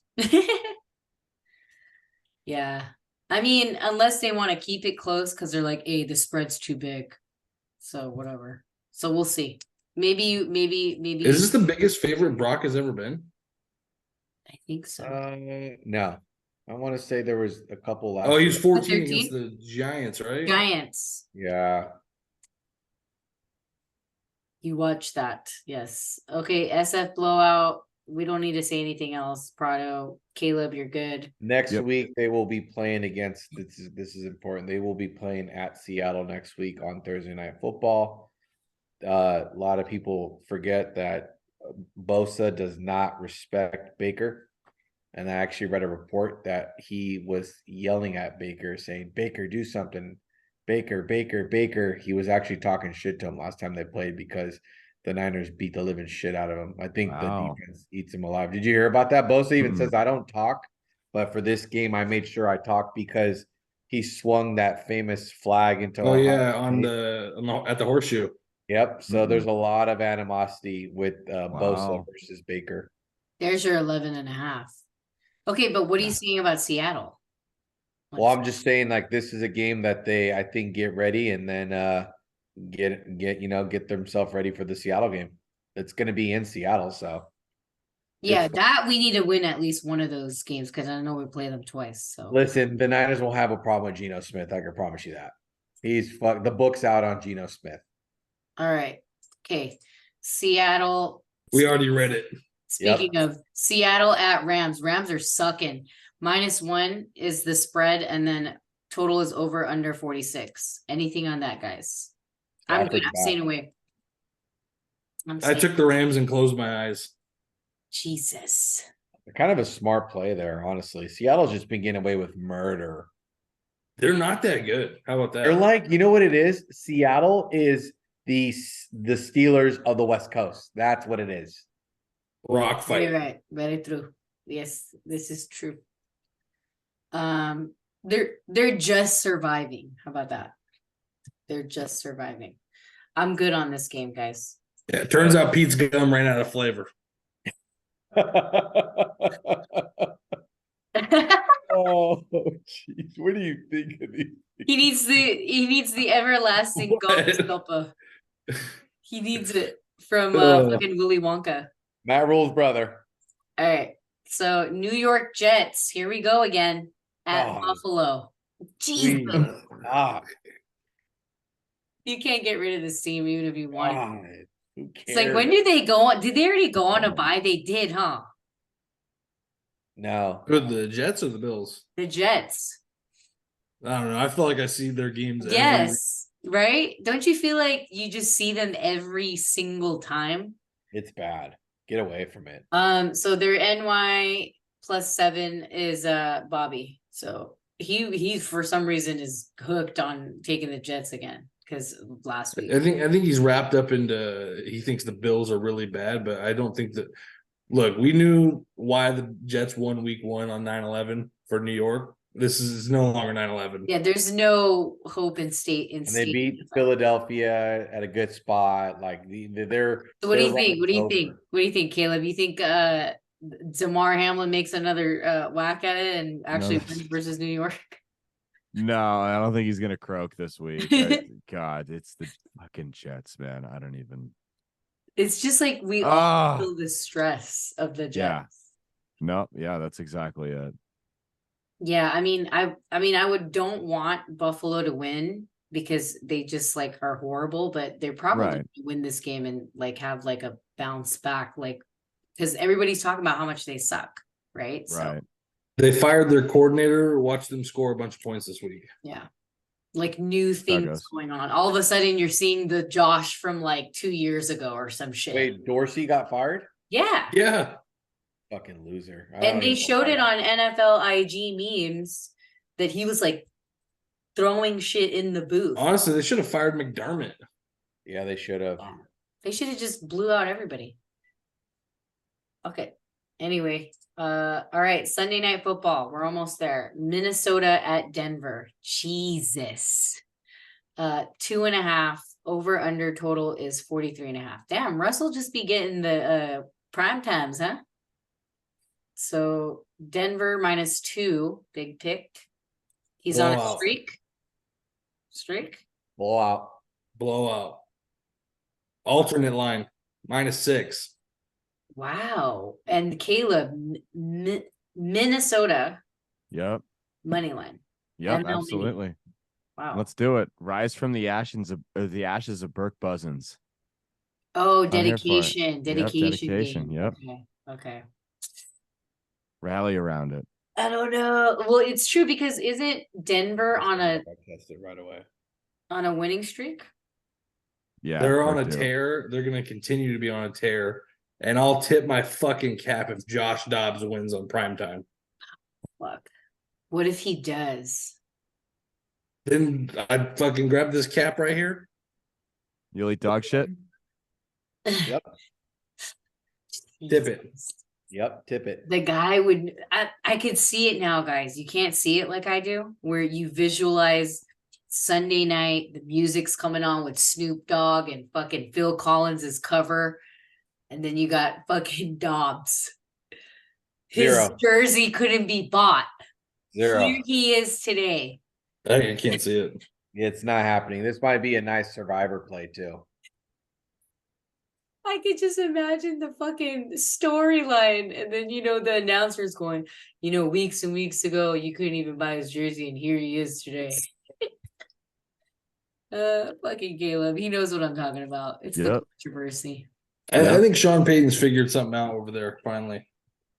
Yeah. I mean, unless they want to keep it close because they're like, hey, the spread's too big. So whatever. So we'll see. Maybe. Is this the biggest favorite Brock has ever been? I think so. No. I want to say there was a couple last. Oh, he was 14 13? against the Giants, right? Giants. Yeah. You watch that. Yes. Okay. SF blowout. We don't need to say anything else. Prado, Caleb, you're good. Next week they will be playing against. This is important. They will be playing at Seattle next week on Thursday Night Football. A lot of people forget that Bosa does not respect Baker. And I actually read a report that he was yelling at Baker saying, Baker, do something. Baker. He was actually talking shit to him last time they played because the Niners beat the living shit out of him. I think the defense eats him alive. Did you hear about that? Bosa even says, I don't talk. But for this game, I made sure I talked because he swung that famous flag into at the horseshoe. Yep. So there's a lot of animosity with Bosa versus Baker. There's your 11.5. Okay, but what are you saying about Seattle? Well, I'm just saying, like, this is a game that they, I think, get ready and then get themselves ready for the Seattle game. It's going to be in Seattle, so. Yeah, that we need to win at least one of those games because I know we play them twice. So listen, the Niners won't have a problem with Geno Smith. I can promise you that. The book's out on Geno Smith. All right. Okay. Seattle. We already read it. Speaking of Seattle at Rams, Rams are sucking. -1 is the spread, and then total is over under 46. Anything on that, guys? I'm good. I'm staying away. I took the Rams and closed my eyes. Jesus. Kind of a smart play there, honestly. Seattle's just been getting away with murder. They're not that good. How about that? They're like, you know what it is? Seattle is the Steelers of the West Coast. That's what it is. Rock fight. You're right. Very true. Yes, this is true. They're just surviving. How about that? They're just surviving. I'm good on this game, guys. Yeah, it turns out Pete's gum ran out of flavor. Oh, jeez. What do you think of these? He needs the everlasting gum stopper. He needs it from fucking Willy Wonka. Matt Rule's brother. All right. So New York Jets, here we go again at Buffalo. Jesus. You can't get rid of this team even if you wanted. It's like, when did they go on? Did they already go on a bye? They did, huh? No. Good, the Jets or the Bills? The Jets. I don't know. I feel like I see their games. Yes. Right? Don't you feel like you just see them every single time? It's bad. Get away from it. So their NY +7 is Bobby. So he for some reason is hooked on taking the Jets again because last week. I think he's wrapped up into he thinks the Bills are really bad, but I don't think that. Look, we knew why the Jets won Week 1 on 9/11 for New York. This is no longer 9/11. Yeah, there's no hope in state. And they beat Philadelphia at a good spot. Like they're. So what do you they're think? What do you over. think? What do you think, Caleb? You think Damar Hamlin makes another whack at it and actually wins versus New York? No, I don't think he's gonna croak this week. God, it's the fucking Jets, man. I don't even. It's just like we all feel the stress of the Jets. Yeah. No, yeah, that's exactly it. Yeah, I mean, don't want Buffalo to win because they just like are horrible, but they're probably Right. gonna win this game and like have like a bounce back, like because everybody's talking about how much they suck, right? Right. So They fired their coordinator. Watch them score a bunch of points this week. yeah, like new things goes. going on. All of a sudden, you're seeing the Josh from like 2 years ago or some shit. Wait, Dorsey got fired? Yeah, Yeah. Fucking loser. and they showed it on NFL IG memes that he was like throwing shit in the booth. Honestly, they should have fired McDermott. Yeah, they should have. Yeah. They should have just blew out everybody. Okay. Anyway, all right. Sunday Night Football. We're almost there. Minnesota at Denver. Jesus. 2.5 over under total is 43.5. Damn, Russell just be getting the prime times, huh? So Denver -2, big pick. He's on a Blowout. streak. Blowout. Alternate line -6. Wow. And Caleb, Minnesota Yep. money line. Yep. MLB. Absolutely. Wow. Let's do it. Rise from the ashes of Burke Buzzins. Oh, I'm here for it. dedication. Yep, Dedication. dedication, game. yep. Okay. Rally around it. I don't know. Well, it's true because isn't Denver on I tested right away. a winning streak? Yeah. They're on a due. tear. They're going to continue to be on a tear. And I'll tip my fucking cap if Josh Dobbs wins on primetime. Fuck. What if he does? Then I'd fucking grab this cap right here. You'll eat dog shit? Yep. Tip it. Yep. Tip it. The guy would, I could see it now, guys. You can't see it like I do, where you visualize Sunday night, the music's coming on with Snoop Dogg and fucking Phil Collins' cover. And then you got fucking Dobbs. His Zero. jersey couldn't be bought. Zero. Here he is today. I can't see it. It's not happening. This might be a nice survivor play too. I could just imagine the fucking storyline. And then, the announcer's going, weeks and weeks ago, you couldn't even buy his jersey. And here he is today. Fucking Caleb. He knows what I'm talking about. It's the controversy. I think Sean Payton's figured something out over there finally.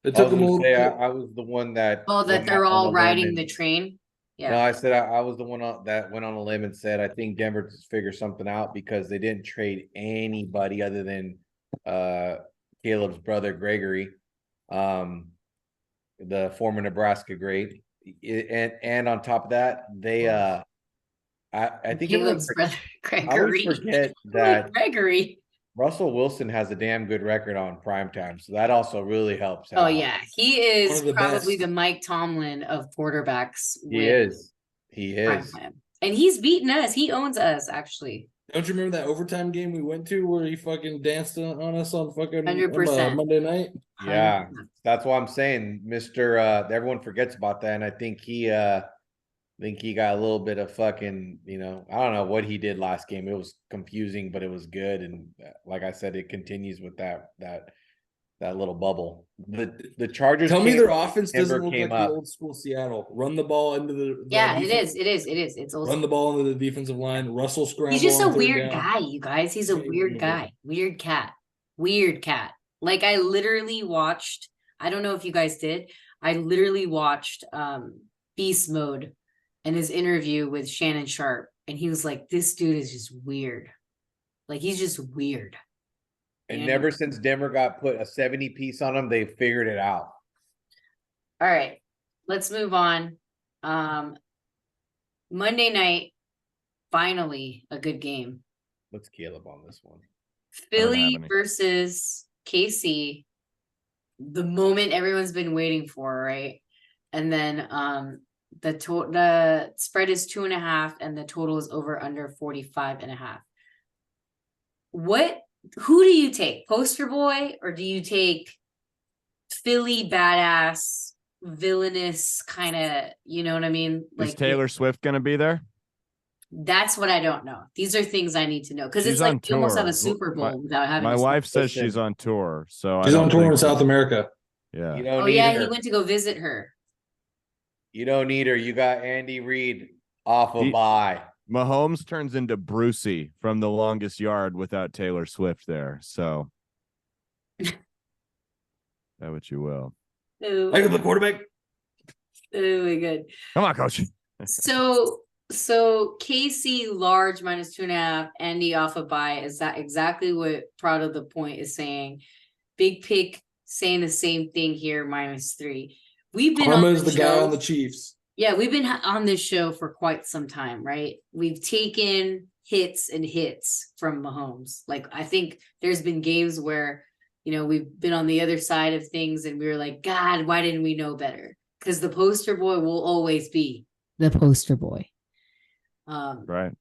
It took him a little bit. I was the one that. Oh, that they're all riding the train. Yeah. No, I said I was the one that went on a limb and said I think Denver just figured something out because they didn't trade anybody other than Caleb's brother Gregory, the former Nebraska great, and on top of that, they I think Caleb's brother I Gregory. always forget that Gregory. Russell Wilson has a damn good record on primetime, so that also really helps Oh out. yeah, he is the probably best. the Mike Tomlin of quarterbacks. He is. And he's beaten us. He owns us, actually. Don't you remember that overtime game we went to where he fucking danced on us on fucking 100%. Monday night? Yeah, that's why I'm saying, Mr. Everyone forgets about that, and I think he got a little bit of fucking, I don't know what he did last game. It was confusing, but it was good, and like I said, it continues with that little bubble. The Chargers. Tell me their offense doesn't Denver look like came the up. old school Seattle. Run the ball into the Yeah, it defense- is. It's also Run the ball into the defensive line. Russell scramble. he's just a on third weird down. guy, you guys. He's a weird guy. Weird cat. Like I literally watched, I don't know if you guys did. I literally watched Beast Mode and his interview with Shannon Sharp. And he was like, this dude is just weird. Like he's just weird. And Yeah. never since Denver got put a 70 piece on them, they figured it out. All right, let's move on. Monday night, finally a good game. What's Caleb on this one? Philly any. versus KC. The moment everyone's been waiting for, right? And then the spread is 2.5 and the total is over under 45.5. Who do you take? Poster boy, or do you take Philly badass, villainous kind of, you know what I mean? Is Taylor Swift gonna be there? That's what I don't know. These are things I need to know because it's She's like on you almost have tour. a Super Bowl without having My a wife says Listen. she's on tour, so She's I on don't tour in think South America. Yeah. You don't Oh need yeah, her. he went to go visit her. You don't need her. You got Andy Reid off a bye. Mahomes turns into Brucey from The Longest Yard without Taylor Swift there. So that what you will. Oh, I got the quarterback. oh my god. Come on, coach. So KC large -2.5, Andy off a bye. Is that exactly what Proud of the Point is saying? Big Pick saying the same thing here, -3. We've been Karma on is the guy show- on the Chiefs. Yeah, we've been on this show for quite some time, right? We've taken hits and hits from Mahomes. Like, I think there's been games where, we've been on the other side of things and we were like, God, why didn't we know better? Because the poster boy will always be the poster boy. Right.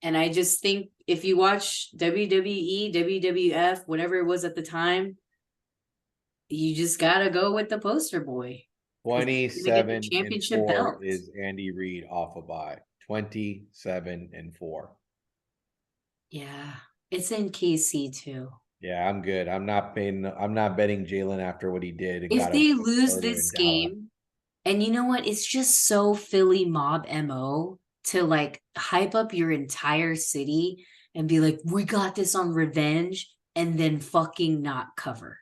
And I just think if you watch WWE, WWF, whatever it was at the time, you just got to go with the poster boy. 27 championship and 4 belt. is Andy Reid off a bye. 27 and 4. Yeah, it's in KC too. Yeah, I'm good. I'm not betting Jalen after what he did. If they lose further this in Dallas. game, and you know what? It's just so Philly mob MO to like hype up your entire city and be like, we got this on revenge, and then fucking not cover.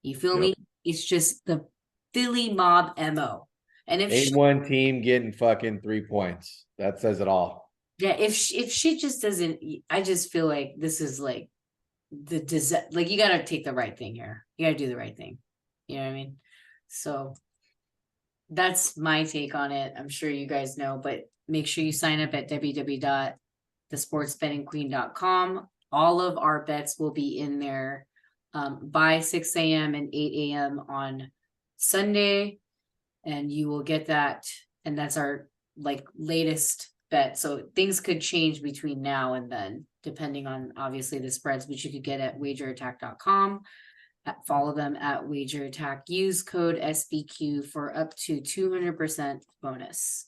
You feel me? It's just the Philly mob MO. And if 8-1 team getting fucking 3 points, that says it all. Yeah, if shit just doesn't, I just feel like this is like like you got to take the right thing here. You got to do the right thing. You know what I mean? So that's my take on it. I'm sure you guys know, but make sure you sign up at www.thesportsbettingqueen.com. All of our bets will be in there by 6 a.m. and 8 a.m. on Sunday, and you will get that. And that's our like latest bet. So things could change between now and then, depending on obviously the spreads, which you could get at wagerattack.com. Follow them at wagerattack. Use code SBQ for up to 200% bonus.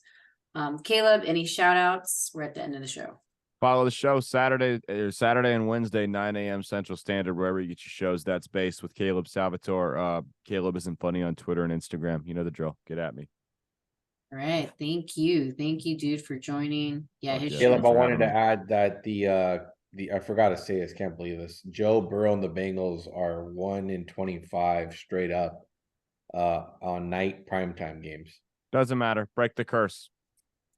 Caleb, any shout outs? We're at the end of the show. Follow the show Saturday and Wednesday, 9 a.m. Central Standard, wherever you get your shows. That's Based with Caleb Salvatore. Caleb isn't funny on Twitter and Instagram. You know the drill. Get at me. All right. Thank you, dude, for joining. Yeah, his Caleb, I for wanted having to me. add that the I forgot to say this, can't believe this. Joe Burrow and the Bengals are 1-25 straight up on night primetime games. Doesn't matter. Break the curse.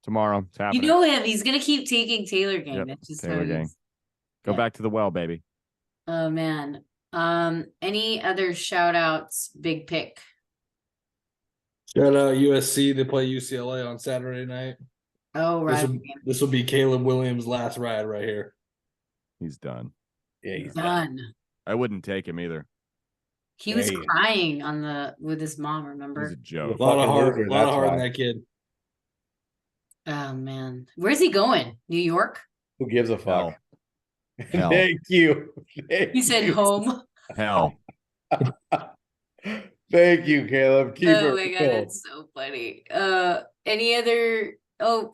Tomorrow. It's happening. You know him. He's gonna keep taking Taylor Gang. Yep, That's just Taylor how it Gang. is. Go Yeah. back to the well, baby. Oh man. Any other shout outs? Big Pick. Shout out USC. They play UCLA on Saturday night. Oh, right. This will be Caleb Williams' last ride right here. He's done. Yeah, he's Done. I wouldn't take him either. He was Hey. crying with his mom, He's remember? a joke. A lot of Fucking heart, loser, a lot of that's heart in why. that kid. Oh man. Where's he going? New York? Who gives a fuck? Hell. Thank you. He said you. home. Hell. Thank you, Caleb. Keep Oh it my god, real. that's so funny. Any other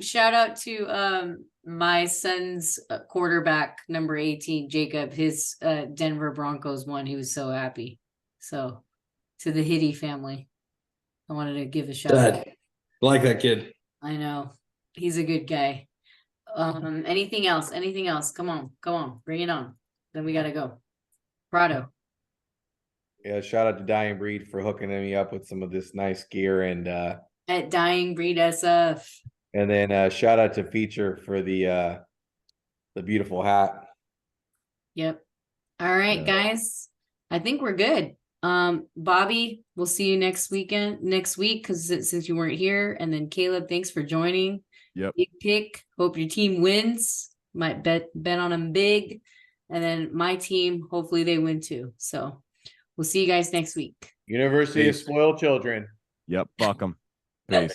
shout out to my son's quarterback, number 18, Jacob. His Denver Broncos won. He was so happy. So to the Hitty family, I wanted to give a shout out. I like that kid. I know. He's a good guy. Anything else? Anything else? Come on, bring it on. Then we gotta go. Prado. Yeah, shout out to Dying Breed for hooking me up with some of this nice gear, and At Dying Breed SF. then shout out to Feature for the beautiful hat. Yep. All right, Yeah. guys. I think we're good. Bobby, we'll see you next week, because since you weren't here. And then Caleb, thanks for joining. Yep. Big pick. Hope your team wins. Might bet on them big. And then my team, hopefully they win too. So we'll see you guys next week. University of Peace. Spoiled Children. Yep. Fuck them. Peace.